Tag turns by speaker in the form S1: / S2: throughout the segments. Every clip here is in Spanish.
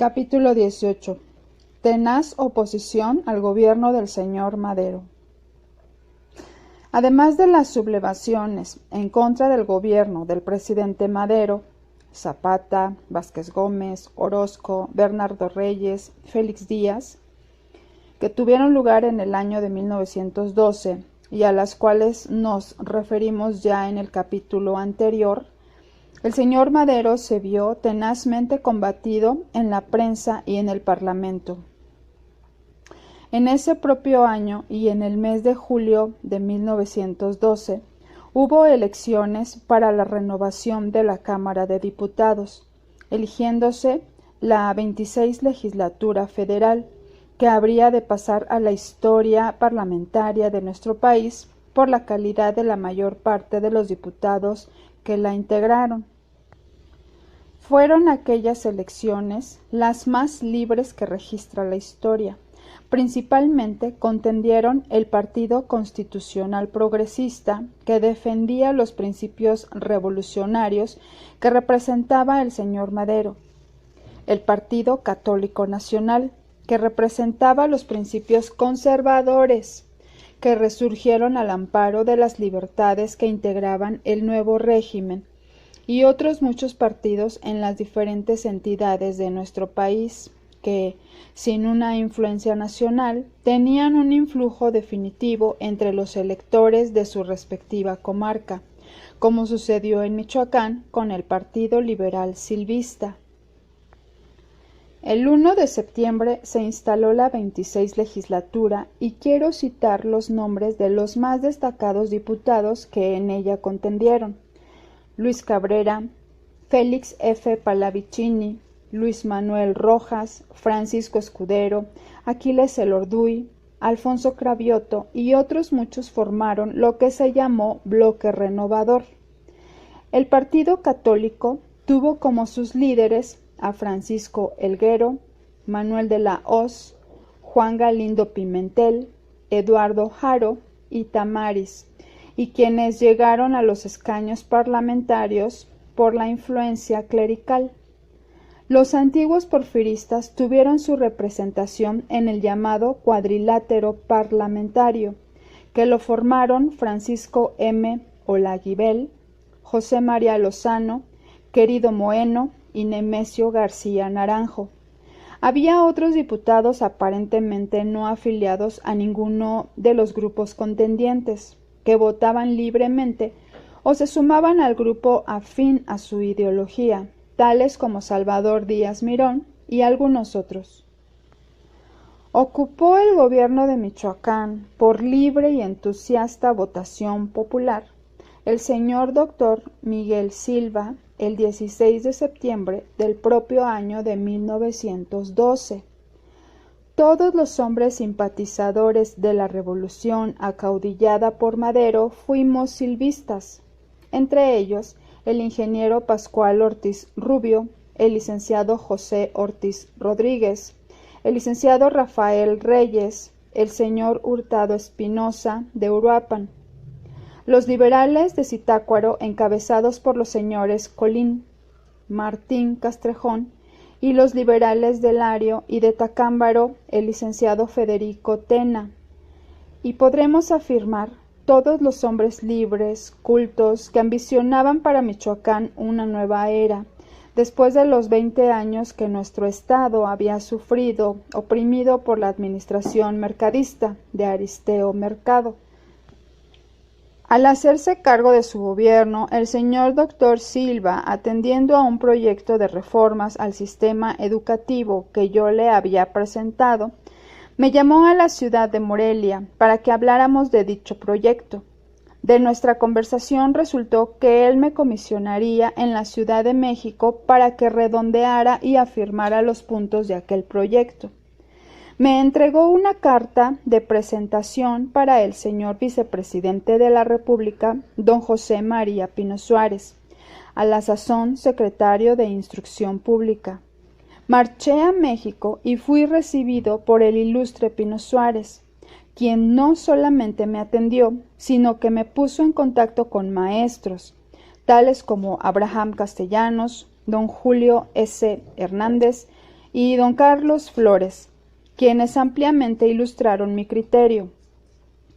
S1: Capítulo 18. Tenaz oposición al gobierno del señor Madero. Además de las sublevaciones en contra del gobierno del presidente Madero, Zapata, Vázquez Gómez, Orozco, Bernardo Reyes, Félix Díaz, que tuvieron lugar en el año de 1912 y a las cuales nos referimos ya en el capítulo anterior, el señor Madero se vio tenazmente combatido en la prensa y en el Parlamento. En ese propio año y en el mes de julio de 1912 hubo elecciones para la renovación de la Cámara de Diputados, eligiéndose la 26 legislatura federal, que habría de pasar a la historia parlamentaria de nuestro país por la calidad de la mayor parte de los diputados que la integraron. Fueron aquellas elecciones las más libres que registra la historia. Principalmente contendieron el Partido Constitucional Progresista, que defendía los principios revolucionarios que representaba el señor Madero, el Partido Católico Nacional, que representaba los principios conservadores que resurgieron al amparo de las libertades que integraban el nuevo régimen, y otros muchos partidos en las diferentes entidades de nuestro país que, sin una influencia nacional, tenían un influjo definitivo entre los electores de su respectiva comarca, como sucedió en Michoacán con el Partido Liberal Silvista. El 1 de septiembre se instaló la 26 legislatura y quiero citar los nombres de los más destacados diputados que en ella contendieron: Luis Cabrera, Félix F. Pallavicini, Luis Manuel Rojas, Francisco Escudero, Aquiles Elorduy, Alfonso Cravioto y otros muchos formaron lo que se llamó Bloque Renovador. El Partido Católico tuvo como sus líderes a Francisco Elguero, Manuel de la Hoz, Juan Galindo Pimentel, Eduardo Haro y Tamaris, y quienes llegaron a los escaños parlamentarios por la influencia clerical. Los antiguos porfiristas tuvieron su representación en el llamado cuadrilátero parlamentario, que lo formaron Francisco M. Olaguibel, José María Lozano, Querido Moeno y Nemesio García Naranjo. Había otros diputados aparentemente no afiliados a ninguno de los grupos contendientes, que votaban libremente o se sumaban al grupo afín a su ideología, tales como Salvador Díaz Mirón y algunos otros. Ocupó el gobierno de Michoacán, por libre y entusiasta votación popular, el señor doctor Miguel Silva el 16 de septiembre del propio año de 1912. Todos los hombres simpatizadores de la revolución acaudillada por Madero fuimos silvistas, entre ellos el ingeniero Pascual Ortiz Rubio, el licenciado José Ortiz Rodríguez, el licenciado Rafael Reyes, el señor Hurtado Espinosa de Uruapan, los liberales de Zitácuaro encabezados por los señores Colín, Martín Castrejón, y los liberales de Lario y de Tacámbaro, el licenciado Federico Tena, y podremos afirmar todos los hombres libres, cultos, que ambicionaban para Michoacán una nueva era, después de los 20 años que nuestro estado había sufrido, oprimido por la administración mercadista de Aristeo Mercado. Al hacerse cargo de su gobierno, el señor doctor Silva, atendiendo a un proyecto de reformas al sistema educativo que yo le había presentado, me llamó a la ciudad de Morelia para que habláramos de dicho proyecto. De nuestra conversación resultó que él me comisionaría en la Ciudad de México para que redondeara y afirmara los puntos de aquel proyecto. Me entregó una carta de presentación para el señor vicepresidente de la República, don José María Pino Suárez, a la sazón secretario de Instrucción Pública. Marché a México y fui recibido por el ilustre Pino Suárez, quien no solamente me atendió, sino que me puso en contacto con maestros, tales como Abraham Castellanos, don Julio S. Hernández y don Carlos Flores, quienes ampliamente ilustraron mi criterio.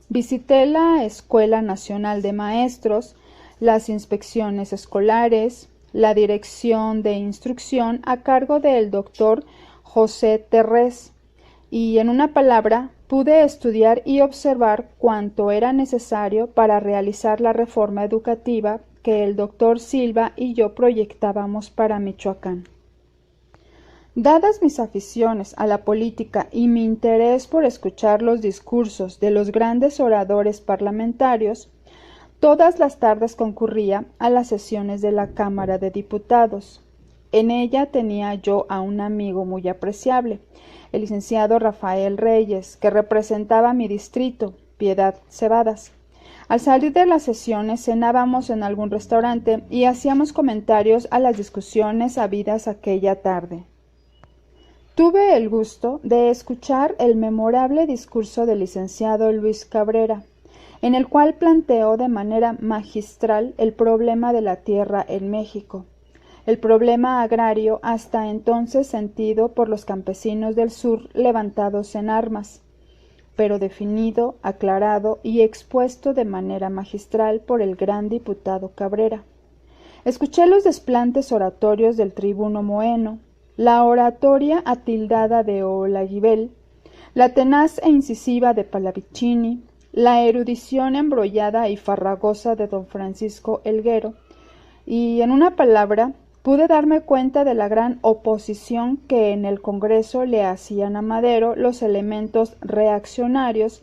S1: Visité la Escuela Nacional de Maestros, las inspecciones escolares, la dirección de instrucción a cargo del doctor José Terrés, y en una palabra pude estudiar y observar cuanto era necesario para realizar la reforma educativa que el doctor Silva y yo proyectábamos para Michoacán. Dadas mis aficiones a la política y mi interés por escuchar los discursos de los grandes oradores parlamentarios, todas las tardes concurría a las sesiones de la Cámara de Diputados. En ella tenía yo a un amigo muy apreciable, el licenciado Rafael Reyes, que representaba mi distrito, Piedad Cebadas. Al salir de las sesiones cenábamos en algún restaurante y hacíamos comentarios a las discusiones habidas aquella tarde. Tuve el gusto de escuchar el memorable discurso del licenciado Luis Cabrera, en el cual planteó de manera magistral el problema de la tierra en México, el problema agrario hasta entonces sentido por los campesinos del sur levantados en armas, pero definido, aclarado y expuesto de manera magistral por el gran diputado Cabrera. Escuché los desplantes oratorios del tribuno Moeno, la oratoria atildada de Olaguibel, la tenaz e incisiva de Pallavicini, la erudición embrollada y farragosa de don Francisco Elguero, y, en una palabra, pude darme cuenta de la gran oposición que en el Congreso le hacían a Madero los elementos reaccionarios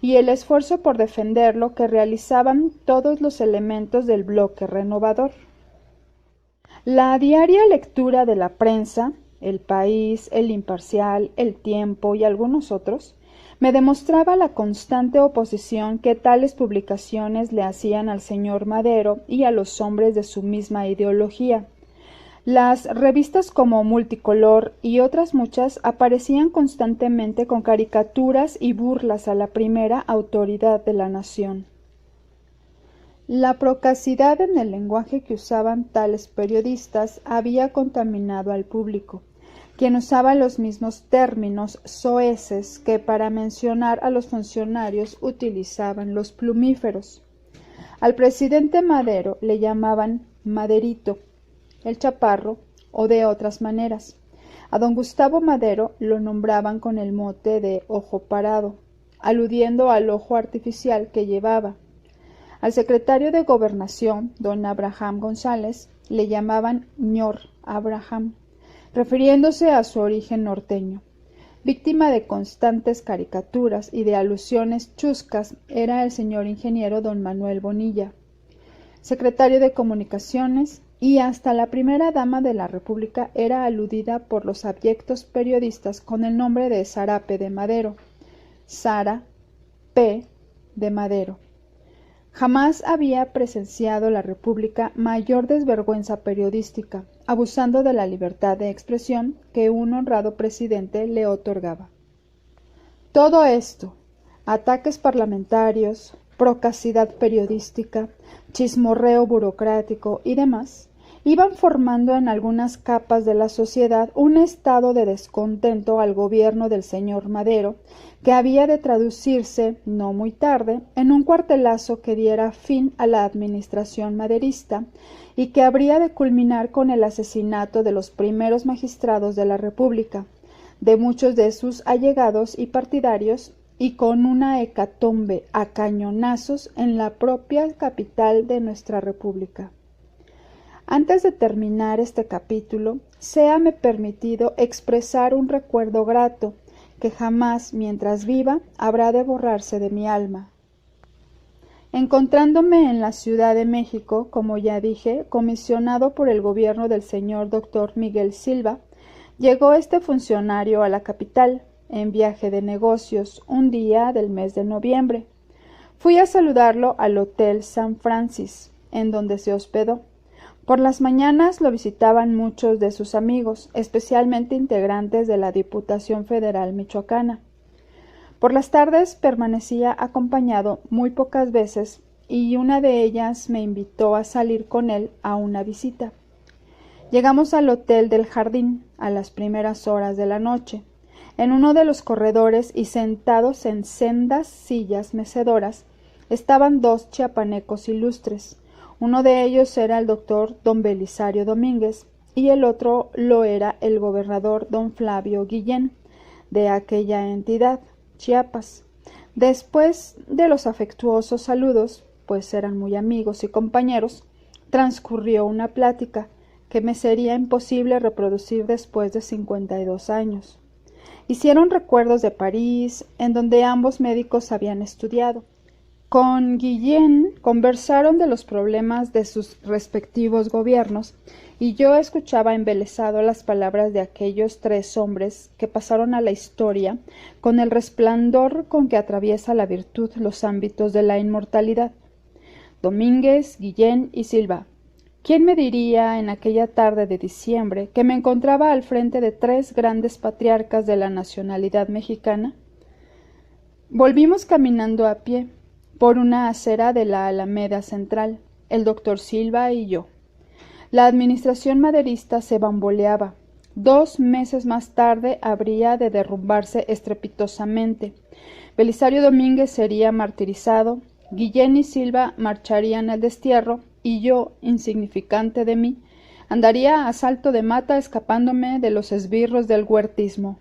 S1: y el esfuerzo por defenderlo que realizaban todos los elementos del bloque renovador. La diaria lectura de la prensa, El País, El Imparcial, El Tiempo y algunos otros, me demostraba la constante oposición que tales publicaciones le hacían al señor Madero y a los hombres de su misma ideología. Las revistas como Multicolor y otras muchas aparecían constantemente con caricaturas y burlas a la primera autoridad de la nación. La procacidad en el lenguaje que usaban tales periodistas había contaminado al público, quien usaba los mismos términos soeces que para mencionar a los funcionarios utilizaban los plumíferos. Al presidente Madero le llamaban Maderito, el Chaparro, o de otras maneras. A don Gustavo Madero lo nombraban con el mote de Ojo Parado, aludiendo al ojo artificial que llevaba. Al secretario de Gobernación, don Abraham González, le llamaban Ñor Abraham, refiriéndose a su origen norteño. Víctima de constantes caricaturas y de alusiones chuscas era el señor ingeniero don Manuel Bonilla, secretario de Comunicaciones, y hasta la primera dama de la República era aludida por los abyectos periodistas con el nombre de Zarape de Madero, Sara P. de Madero. Jamás había presenciado la República mayor desvergüenza periodística, abusando de la libertad de expresión que un honrado presidente le otorgaba. Todo esto, ataques parlamentarios, procacidad periodística, chismorreo burocrático y demás, iban formando en algunas capas de la sociedad un estado de descontento al gobierno del señor Madero, que había de traducirse, no muy tarde, en un cuartelazo que diera fin a la administración maderista y que habría de culminar con el asesinato de los primeros magistrados de la República, de muchos de sus allegados y partidarios, y con una hecatombe a cañonazos en la propia capital de nuestra República. Antes de terminar este capítulo, séame permitido expresar un recuerdo grato que jamás, mientras viva, habrá de borrarse de mi alma. Encontrándome en la Ciudad de México, como ya dije, comisionado por el gobierno del señor doctor Miguel Silva, llegó este funcionario a la capital, en viaje de negocios, un día del mes de noviembre. Fui a saludarlo al Hotel San Francis, en donde se hospedó. Por las mañanas lo visitaban muchos de sus amigos, especialmente integrantes de la Diputación Federal Michoacana. Por las tardes permanecía acompañado muy pocas veces y una de ellas me invitó a salir con él a una visita. Llegamos al Hotel del Jardín a las primeras horas de la noche. En uno de los corredores y sentados en sendas sillas mecedoras estaban dos chiapanecos ilustres. Uno de ellos era el doctor don Belisario Domínguez y el otro lo era el gobernador don Flavio Guillén de aquella entidad, Chiapas. Después de los afectuosos saludos, pues eran muy amigos y compañeros, transcurrió una plática que me sería imposible reproducir después de 52 años. Hicieron recuerdos de París, en donde ambos médicos habían estudiado. Con Guillén conversaron de los problemas de sus respectivos gobiernos, y yo escuchaba embelesado las palabras de aquellos tres hombres que pasaron a la historia con el resplandor con que atraviesa la virtud los ámbitos de la inmortalidad. Domínguez, Guillén y Silva. ¿Quién me diría en aquella tarde de diciembre que me encontraba al frente de tres grandes patriarcas de la nacionalidad mexicana? Volvimos caminando a pie por una acera de la Alameda Central, el doctor Silva y yo. La administración maderista se bamboleaba. 2 meses más tarde habría de derrumbarse estrepitosamente. Belisario Domínguez sería martirizado, Guillén y Silva marcharían al destierro, y yo, insignificante de mí, andaría a salto de mata escapándome de los esbirros del huertismo.